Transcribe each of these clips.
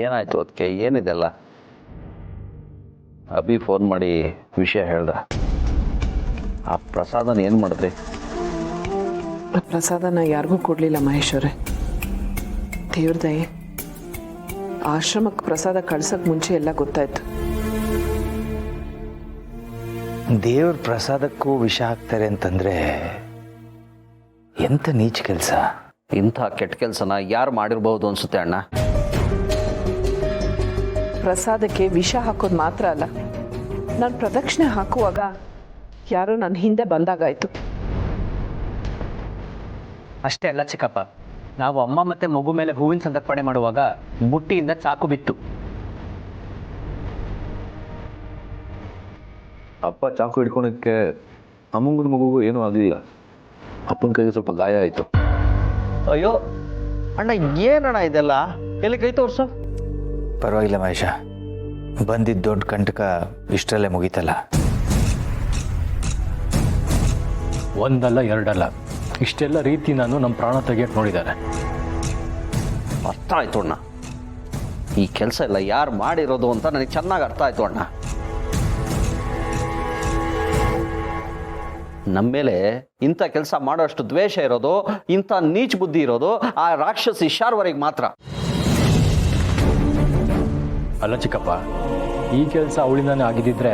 ಏನಾಯ್ತು ಅದಕ್ಕೆ? ಏನಿದೆಲ್ಲ? ಅಭಿ ಫೋನ್ ಮಾಡಿ ವಿಷಯ ಹೇಳ್ದ. ಆ ಪ್ರಸಾದನ ಏನು ಮಾಡಿದ್ರಿ? ಆ ಪ್ರಸಾದನ ಯಾರಿಗೂ ಕೊಡಲಿಲ್ಲ ಮಹೇಶ್ವರೇ. ದೇವ್ರ ದಯೆ, ಆಶ್ರಮಕ್ಕೆ ಪ್ರಸಾದ ಕಳ್ಸೋಕ್ಕೆ ಮುಂಚೆ ಎಲ್ಲ ಗೊತ್ತಾಯ್ತು. ದೇವ್ರ ಪ್ರಸಾದಕ್ಕೂ ವಿಷ ಹಾಕ್ತಾರೆ ಅಂತಂದ್ರೆ ಎಂಥ ನೀಚ ಕೆಲಸ. ಇಂಥ ಕೆಟ್ಟ ಕೆಲಸನ ಯಾರು ಮಾಡಿರ್ಬೋದು ಅನ್ಸುತ್ತೆ ಅಣ್ಣ. ಪ್ರಸಾದಕ್ಕೆ ವಿಷ ಹಾಕೋದು ಮಾತ್ರ ಅಲ್ಲ, ನಾನು ಪ್ರದಕ್ಷಿಣೆ ಹಾಕುವಾಗ ಯಾರೋ ನನ್ನ ಹಿಂದೆ ಬಂದಾಗಾಯ್ತು. ಅಷ್ಟೇ ಅಲ್ಲ ಚಿಕ್ಕಪ್ಪ, ನಾವು ಅಮ್ಮ ಮತ್ತೆ ಮಗು ಮೇಲೆ ಹೂವಿನ ಸಂತರ್ಪಣೆ ಮಾಡುವಾಗ ಬುಟ್ಟಿಯಿಂದ ಚಾಕು ಬಿತ್ತು. ಅಪ್ಪ ಚಾಕು ಹಿಡ್ಕೊಳಕ್ಕೆ ಅಮ್ಮಂಗನ ಮಗುಗೂ ಏನೂ ಆಗಲಿಲ್ಲ. ಅಪ್ಪನ ಕೈಗೆ ಸ್ವಲ್ಪ ಗಾಯ ಆಯಿತು. ಅಯ್ಯೋ ಅಣ್ಣ, ಏನಣ್ಣ ಇದೆಲ್ಲ? ಎಲ್ಲಿ ಕೈ ತೋರ್ಸು. ಪರವಾಗಿಲ್ಲ ಮಹೇಶ, ಬಂದಿದ್ದ ದೊಡ್ಡ ಕಂಟಕ ಇಷ್ಟರಲ್ಲೇ ಮುಗೀತಲ್ಲ. ಒಂದಲ್ಲ ಎರಡಲ್ಲ, ಇಷ್ಟೆಲ್ಲ ರೀತಿ ನಾನು ನಮ್ಮ ಪ್ರಾಣ ತೆಗಿಯಕ್ಕೆ ನೋಡಿದ್ದಾರೆ. ಅರ್ಥ ಆಯ್ತು ಅಣ್ಣ. ಈ ಕೆಲಸ ಎಲ್ಲ ಯಾರು ಮಾಡಿರೋದು ಅಂತ ನನಗೆ ಚೆನ್ನಾಗಿ ಅರ್ಥ ಆಯ್ತು ಅಣ್ಣ. ನಮ್ಮ ಮೇಲೆ ಇಂಥ ಕೆಲಸ ಮಾಡೋಷ್ಟು ದ್ವೇಷ ಇರೋದು, ಇಂಥ ನೀಚ ಬುದ್ಧಿ ಇರೋದು ಆ ರಾಕ್ಷಸಿ ಶಾರ್ವರಿಗೆ ಮಾತ್ರ. ಅಲ್ಲ ಚಿಕ್ಕಪ್ಪ, ಈ ಕೆಲಸ ಅವಳಿಂದಾನೇ ಆಗಿದ್ದಿದ್ರೆ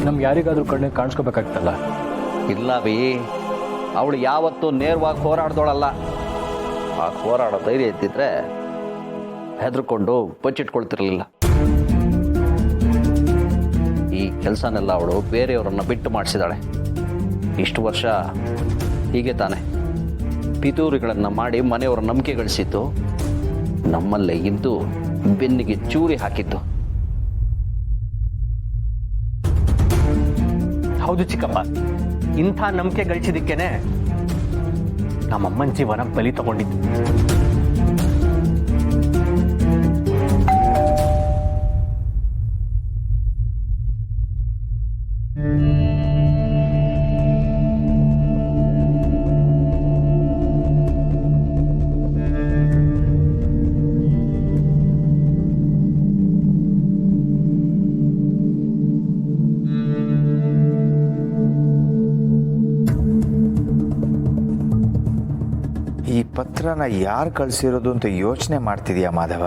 ನಮ್ಗೆ ಯಾರಿಗಾದ್ರೂ ಕಣ್ಣಿಗೆ ಕಾಣಿಸ್ಕೋಬೇಕಾಗ್ತಲ್ಲ. ಇಲ್ಲ ಬಿ, ಅವಳು ಯಾವತ್ತೂ ನೇರವಾಗಿ ಹೋರಾಡ್ದೋಳಲ್ಲ. ಆ ಹೋರಾಡೋ ಧೈರ್ಯ ಇದ್ದಿದ್ರೆ ಹೆದರ್ಕೊಂಡು ಬಚ್ಚಿಟ್ಕೊಳ್ತಿರ್ಲಿಲ್ಲ. ಈ ಕೆಲಸನೆಲ್ಲ ಅವಳು ಬೇರೆಯವರನ್ನ ಬಿಟ್ಟು ಮಾಡಿಸಿದಾಳೆ. ಇಷ್ಟು ವರ್ಷ ಹೀಗೆ ತಾನೆ ಪಿತೂರಿಗಳನ್ನು ಮಾಡಿ ಮನೆಯವರ ನಂಬಿಕೆ ಗಳಿಸಿದ್ದು, ನಮ್ಮಲ್ಲೇ ಇದ್ದು ಬೆನ್ನಿಗೆ ಚೂರಿ ಹಾಕಿದ್ದು. ಹೌದು ಚಿಕ್ಕಪ್ಪ, ಇಂಥ ನಂಬಿಕೆ ಗಳಿಸಿದ್ದಕ್ಕೇನೆ ನಮ್ಮಮ್ಮನ ಜೀವನ ಬಲಿ ತಗೊಂಡಿದ್ದು. ಈ ಪತ್ರನ ಯಾರು ಕಳಿಸಿರೋದು ಅಂತ ಯೋಚನೆ ಮಾಡ್ತಿದ್ಯಾ ಮಾಧವ?